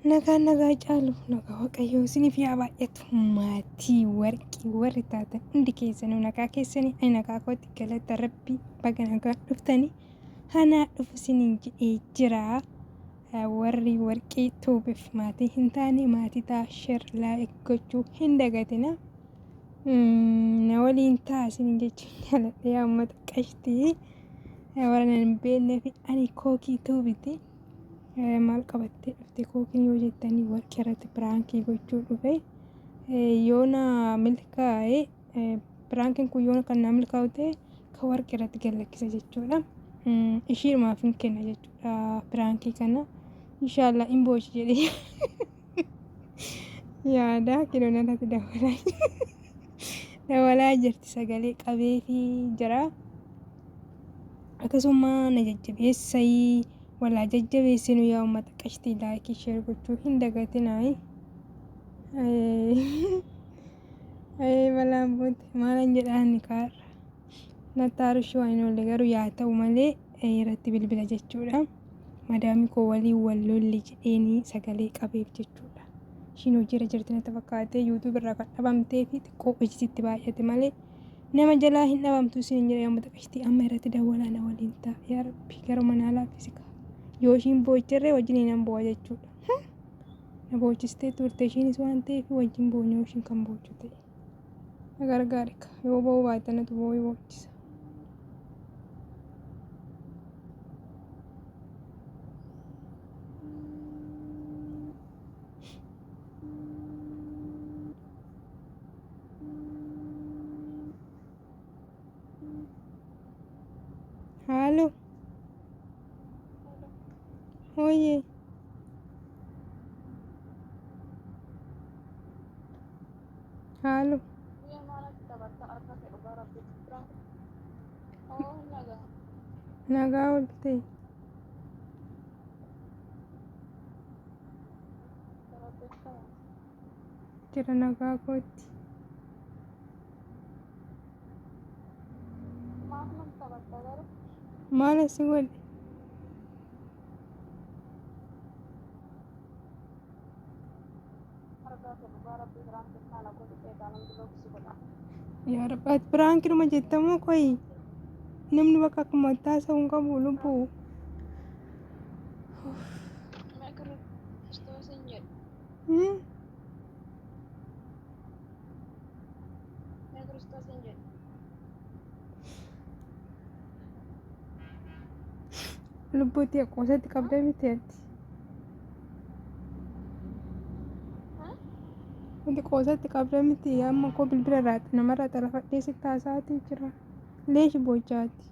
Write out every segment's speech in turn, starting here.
nagaa caalu nagaa waaqayyoo isiniif yaa baay'atu maatii warqii warri taatan hundi keessanuu nagaa keessanii ani nagaa kootti galata rabbii baga nagaa dhuftanii hanaa dhufu isiniin jedhee jira. Warri warqii tuubeef maatii hin taane maatii ta'a share like gochuu hin dagatina. Na waliin ta'a isiniin jechuun jaaladha yaa uummata qashtii warra hin beeknee fi ani kookii tuubiti. Maal qabattee dhufte kookiin yoo jettanii warqii irratti piraankii gochuu dhufe yoona milkaa'e piraankiin kun yoona kan naa milkaa'u ta'e kan warqii irratti gallakkisa jechuudha. Ishiimaaf hin kenna jechuudha piraankii kana inshaallah hin boochi jedhee yaada kiloon irratti dabalaa jirti sagalee qabeefii jira akkasuma na jajjabeessayii. Walaa jajjabeessinu yaa uummata qashtii laayikii sheer gochuu hin dagatinaa. Balaan boote maalan jedhaan kaarra nataarushii waan hin oolle garuu yaa ta'u malee irratti bilbila jechuudha. Madaamii koo walii wal lolli jedheenii sagalee qabeef jechuudha. Ishiin hojiirra jirti natti fakkaatee yuutuub irraa kan dhabamtee fi xiqqoo hojisitti baay'ate malee nama jalaa hin dhabamtu isin jedha yaa uummata qashtii amma irratti dawwalaa na waliin ta'a yaa rabbi gara manaa laaffisika. Yoo ishiin boochirree wajjin nan boo'a jechuudha. Na boochistee turte ishiinis waan ta'eef wajjin boonye yoo ishiin kan boochu ta'e. Na gargaari ka yoo boo'u baate natu boo'ee boochisa. Haaloo. Oye. Halo. Nagaa olte. Jira nagaa kooti. Maal si godhe? Yaa rabbi ati piraankiidhuma jettamoo koyi namni bakka akkuma taasisu hin qabu lubbuu. Lubbuutti qoosatti qabdee miti ati. Wanti qoosatti qabdee miti amma koo bilbila irraa namarraa xalafadhee sitti haasa'aatii jira. Leeshi boochaati.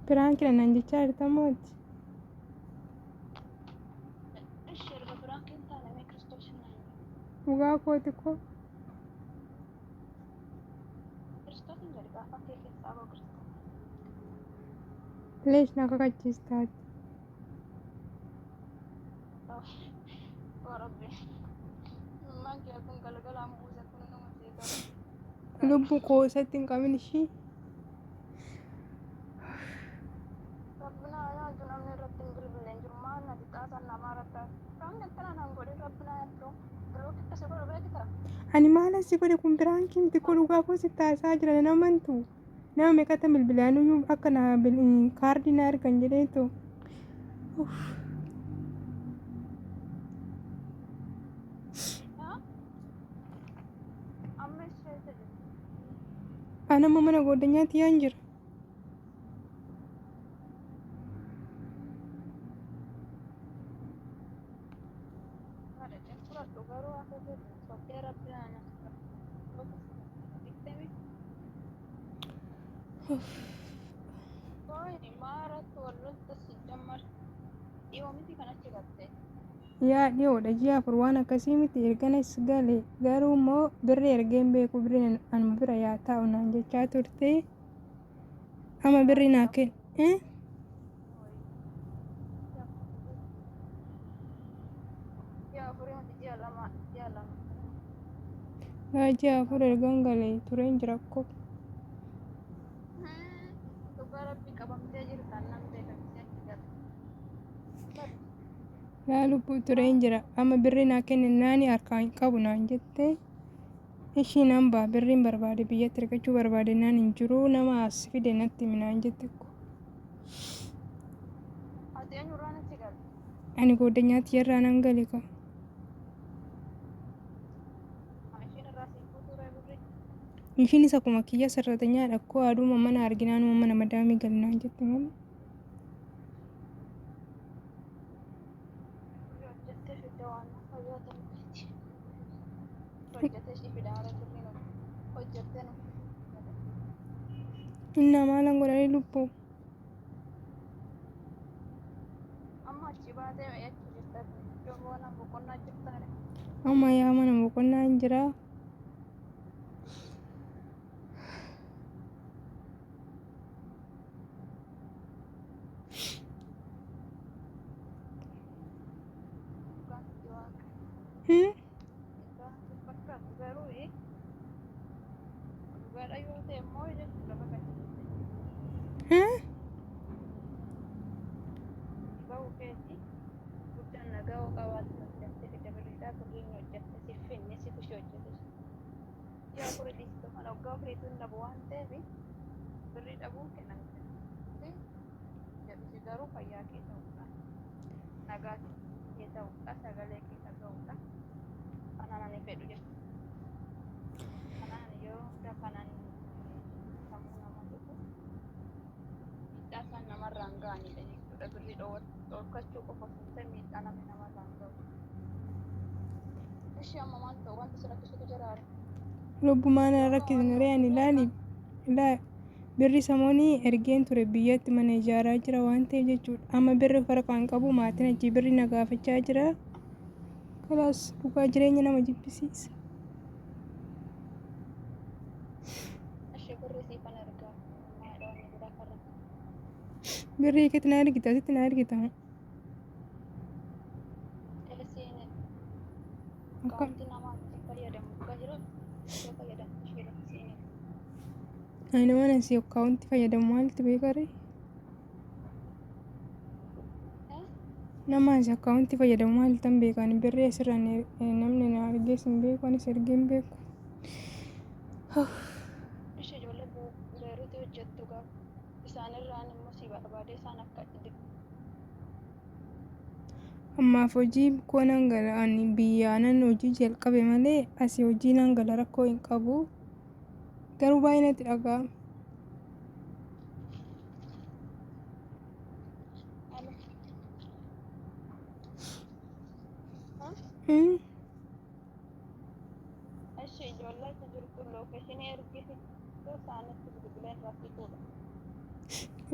Piraankii naan jechaa jirta mooti. Dhugaa kooti koo. Leesh na kakachiistaati. Lubbuu qoosatti hin qabin ishii. Ani maal asii godhe kun piraankii miti koo dhugaa koo sitti haasa'aa jira nama amantu. Nama meeqatti bilbilaan iyyuu akka na kaardii na argan jedheetu. Ana mana godhanyaatti yaan jira. Yaa dhiyoodha ji'a afur waan akkasii miti erganas gale garuu immoo birri ergeen beeku birri anuma bira yaa taa'u naan jechaa turte ama birri naa kenna. Raajii afur ergan galee tureen jira akkoo. Dhugaa rabbii qabamtee jirtaan nam beekamtee achi gala. Yaa lubbuu tureen jira. Amma birrii naa kenninnaani harkaa hin qabu naan jettee. Ishiin hambaa birriin barbaade biyyatti ergachuu barbaade naan hin jiru nama as fide natti himi naan jette akkoo. Ati eenyurraan achi galte? Ani goddanyaatti yerraa nan gale ka. Ishiin irraa siin fuutuu birrii? Ishiinis akkuma kiyya sarratanyaadha akkoo aduuma mana arginaanuma mana madaamii galnaan jette malee. Hojjettee fidda waan fayyaatan miti. Hojjettee ishii fida haala birriin hojjettee nu. Innaa maalan godhanii lubbuu. Amma achi baatee achi jirta. Iddoo boona boqonnaa jirtaadha. Amma yaa mana boqonnaa hin jiraa. Lubbumaan rakkisan re'aan ilaali. Birri samoonii ergeen ture biyyatti mana ijaaraa jira waan ta'eef jechuudha. Amma birri farqaan qabu maatiin achi birri na gaafachaa jira. Kalaas dhugaa jireenya nama jibbisiisa. Birri keetti na argita asitti na argita. Ani mana si akkaawunti fayyadamu maalitti beekare? Nama si akkaawunti fayyadamu maalitti hin beekan birrii asirraan namni na argees hin beeku anis ergee hin beeku. Ishee ijoollee beeruutii hojjettu gaafa isaanirraan immoo si barbaade isaan akka Ammaaf hojii koo nan gala ani biyyaanan hojii jalqabe malee asii hojii nan gala rakkoo hin qabu. Garuu baay'ee natti dhaga'ama. Ishee ijoollee isa jirtu lookeeshinii ergisi isaanitti bilbileen rakkisuudha.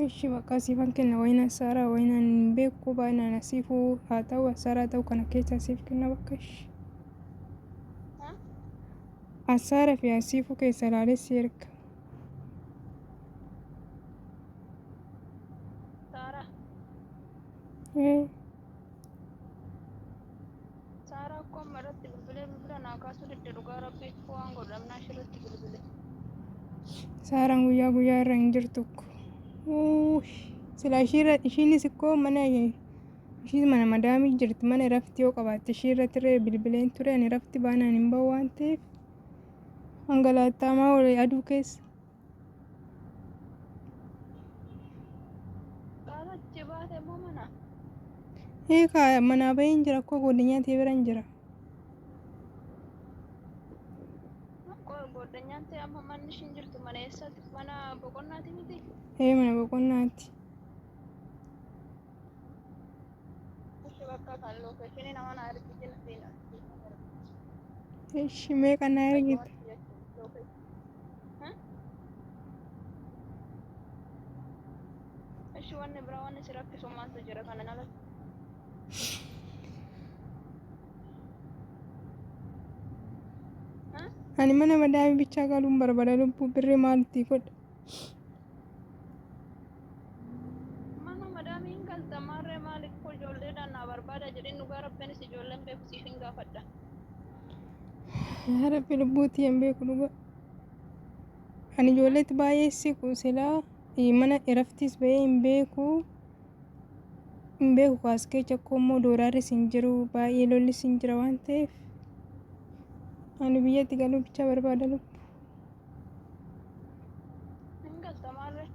Ishee bakka siifan kenna wayina saaraa wayinaan hin beeku baay'inaan asiifuu haa ta'u asaaraa ta'u kana keessa asiif kenna bakka ishee. Asaara fi asiifuu keessa ilaalessi erga. Saaraa. Saaraa akkuma irratti bilbila naa kaasuu didde dhugaa rabbii waan godhamnaa ishirratti bilbile. Saaraan guyyaa guyyaa irra hin jirtu. Sila ishiinis ikkoo mana ishii mana madaamii jirti mana rafti yoo qabaatte ishii irratti irree bilbileen ture ani rafti baanaan hin bahu waan ta'eef. Hangalaattamaa olee aduu keessa. Qaalachi baate immoo mana. Eegaa manaa bahee hin jira akkoo godinyaa ta'e bira hin jira. Godanyaan ta'e amma manni ishiin jirtu mana eessaati? Mana boqonnaati miti? Mana boqonnaati. Ishee bakka kan lookeeshinii nama na argisiin fiina. Ishee meeqa na argita? Ishee wanni biraa wanni si rakkisu maaltu jira kana nala? Ani mana madaamii bichaa galuun barbaada lubbuu birrii maaltii godha? Mana madaamii hin galta maarree maaliif koo ijoolleedhaan naa barbaada jedheen dhugaa rabbeenis ijoolleen beeku siif hin gaafadha. Rabbi lubbuutti hin beeku dhuga. Ani ijoolleetti baay'ee siqu silaa mana iraftis bahee hin beeku. Hin beeku kaas keessa akkoo immoo dooraarris hin jiru baay'ee lollis hin jira waan ta'eef. Ani biyyatti galuu bicha barbaada lubbu. Galtamaarre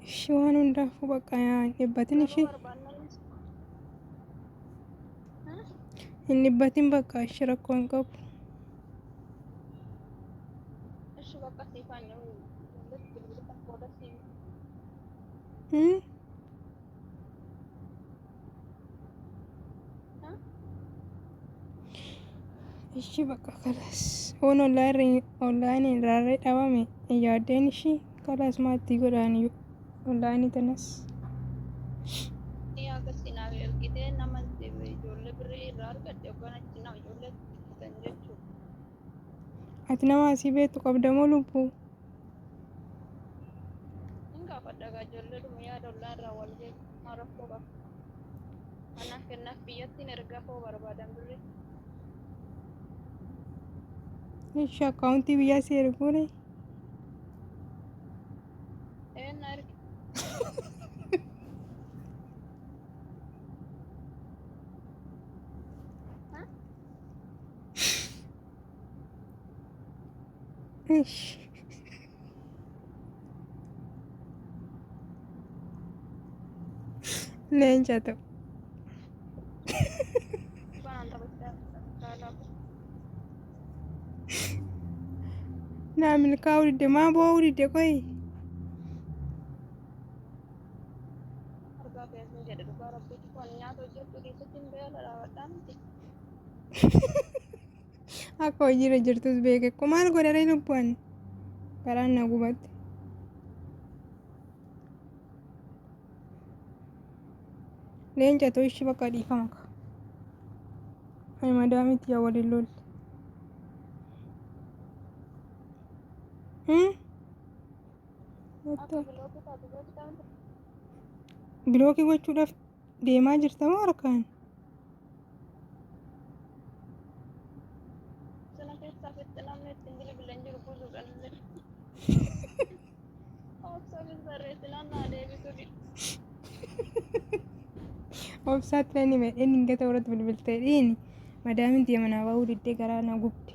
Ishii waan hundaafuu bakka hin dhibbatin ishii. barbaannanis Hin dhibbatin bakka ishii rakkoo hin qabu. ishi bakka siifaan ijoolleetti bilbilita booda siimi. Ishii bakka kalas. Waan online irraa dhabame yaaddeen ishii kalas maatii godhaaniyyuu. Online tanas. Ni akkasinaaf ergitee nama ijoollee birrii irraa argadde yookaan achi nama ijoollee bitan jechuudha. Ati nama asii beektu qabda moo lubbuu? Hin gaafadha gaa ijoollee dhuma yaada ollaa irraa wal beeku maal rakkoo qaba. Kanaaf kennaaf biyyattiin ergaa koo barbaadan birrii. Ishii akkaawuntii biyyaa si erguuni. Na ergi. Ishii. Leenca ta'u. Banaan taphachaa kaalaa. Naa milkaa'uu didde maa boo'uu didde qoyi. Argaa keessan jedhe dhugaa rabbiitti kun nyaata hojjettu keessatti hin beela dhaabadhaan miti. Akka hojiirra jirtus beeke ko maal godharee lubbuun karaan na gubatte. Leenca ta'u ishii bakka dhiifama ka. Ani madaamitti yaa waliin lolle. Akka biloota taatu beektaa miti. Bilookii gochuudhaaf deemaa jirta moo harkaan? Sana keessaa fitti namni ittiin bilbilan jiru buusuudhaan illee. Obsaanis barreessinaan naa deebisuu didhu. Obsaatti nani medheen hingata warratti bilbiltee dhiini. Madaamitti yamanaa baa'uu diddee garaa na gubde.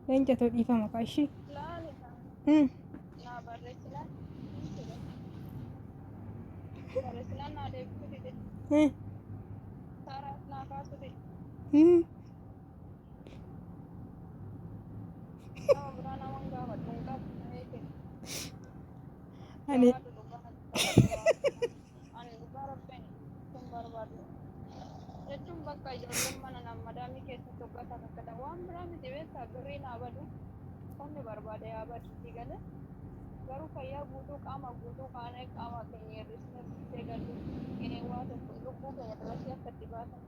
Leenca ta'u dhiifama ka ishii. Laali naa barreessinaan. Barreessinaan naa deebisuu didhe. Saaraas naa kaasuu didhe. Nama biraa naman gaafadhu hin qabu na eege. Ani Ani dhugaa rabbiin kun barbaadu. Jechuun bakka ijoolleen mana madaamii keessatti hoggataa kakkataa waan biraa miti beektaa birrii naa badu qonni barbaade yaa baddi galee garuu fayyaa guutuu qaama keenya hir'isnee gallu inni waa tokko lubbuu keenya duratti akka itti baasan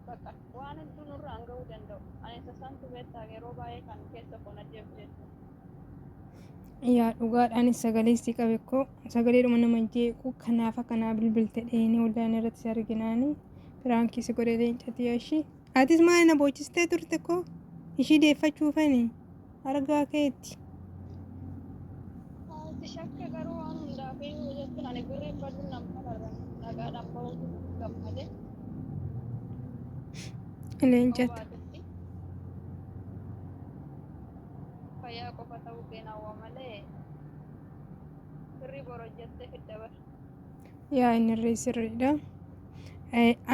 bakka waan hedduu nurraan gahuu danda'u. Ani sasantu beektaa yeroo baay'ee kan keessa qonna deemu jechuudha. yaa dhugaadhaanis sagalee si qabe koo sagaleedhuma nama jeequ kanaaf akkanaa bilbilte dheenii hundaan irratti si arginaani firaankii si godhe leencati ishii. Atis maali na boocistee turte koo ishii deeffachuufani argaa keetti. Itti shakka garuu waan hundaaf iyyuu jechuun ani birrii baduu nama nagaadhaan bahuutu gammadee. Leencata. Fayyaa qofa ta'uu keenawwa malee birrii bor hojjettee fidda bara. Yaa inni irree sirriidha.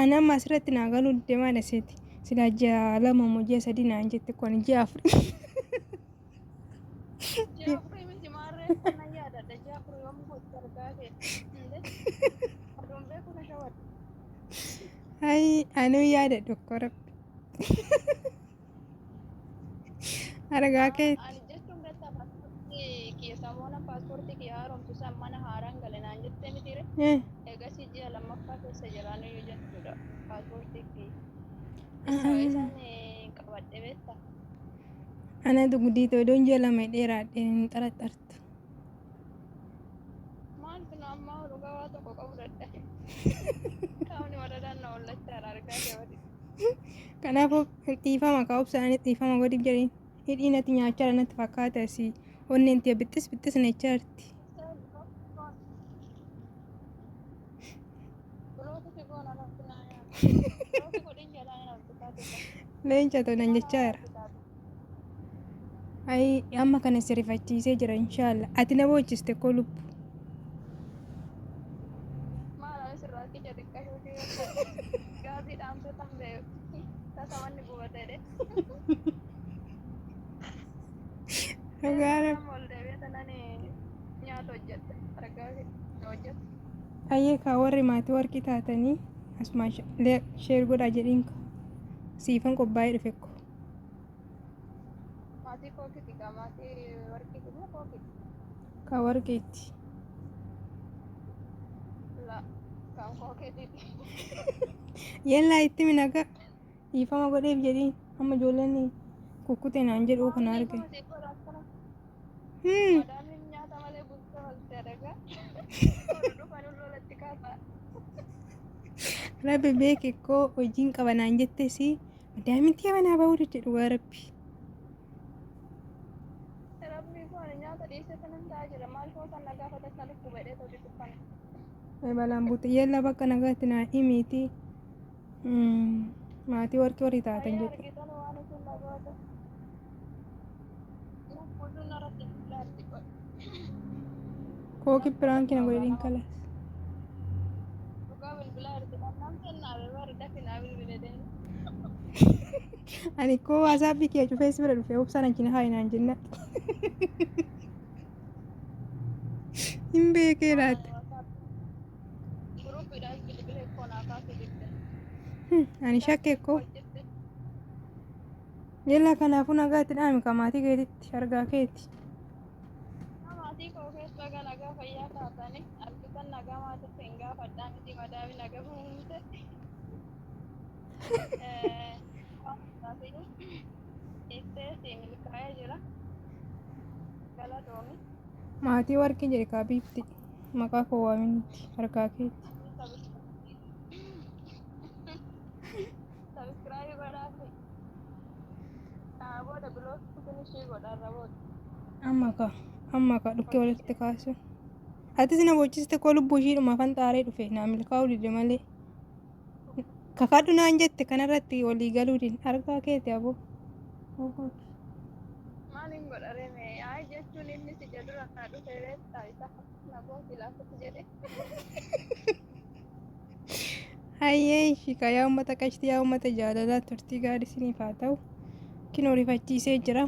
Anam asirratti naa galuu deemaa dhaseeti. Silaa ji'a lama moo ji'a sadii naan jette kun ji'a afurii. Ji'a afurii miti maarree kana yaadadha ji'a afurii yommuu hojii argaa kee. Aduun beeku na shawadha. Ayi anuu yaadadhu akka rabbi. Argaa keetti. Ani jechuun beektaa paaspoortii keessaa moona paaspoortii kiyya haaromsisan mana haaraan gale naan jettee mitiire. Eegasii ji'a lammaffaa keessa jiraan iyyuu jechuudha paaspoortii kiyya. Isaan qabadhe beektaa. Ana dugdiito odoon ji'a lama dheeraadhe hin xaraxartu. Maaltu nu amma dhugaa waa tokko qabu dadhabe. Qaamni madadaan na ollachaa argaa kee wadi. Kanaafuu dhiifama kaa'uuf isaanii dhiifama godhiif jedheen. Hidhiin ati nyaachaa natti fakkaata si onneen tee bittis na jirti. Leenca tolan jechaa jira. Ayi amma kana si rifachiisee jira inshaalla. Ati na boochiste koo lubbu. Ayyee kaa warri maatii warqii taatanii asumaan sheer godhaa jedhiin ka. Siifan qophaa'ee dhufe ko. Ka warqiitti. Yellaa itti minaga dhiifama godheef jedhiin amma ijoolleen kukkutee naan jedhu kana arge. Rabbi beeke koo hojiin qaba naan jettesi madaamintii amanaa bahuu jedhu waa rabbi. Balaan buute yella bakka nagaatti naa himiiti maatii warqii warri taatan jedhu. Kooki piraankina godhin kalas. Ani koo wasaapii kee cufee si bira dhufe obsaan ajjina haayinaan jenna. Hin beekee laata. Ani shakkee koo. Yella kanaafuu nagaatti dhaami ka maatii keetitti argaa keeti. Maatii warqii jedhe kaa biifti maqaa koo waaminitti argaa keeti. Amma ka dhukkee walitti kaasu. Atis na boochiste koo lubbuu ishiidhuma afaan xaaree dhufe naa milkaa'uu dide malee. Kakadhu naan jette kanarratti walii galuu din argaa keeti aboo. Maaliin godhareme yaa jechuun inni si jedhu rakkaa dhufe beektaa isa na booti laafatti jedhe. Hayyee shika yaa uummata qashti yaa uummata jaalalaa turtii gaarii isiniif haa ta'u. Kinoo rifachiisee jira.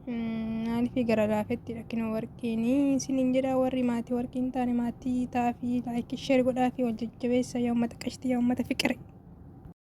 Maaliif gara laafettidha kinoo warqiini isiniin jedha warri maatii warqii hin taane maatii taafii laayikii sheer godhaa fi wal jajjabeessa yaa uummata qashti yaa uummata fiqire.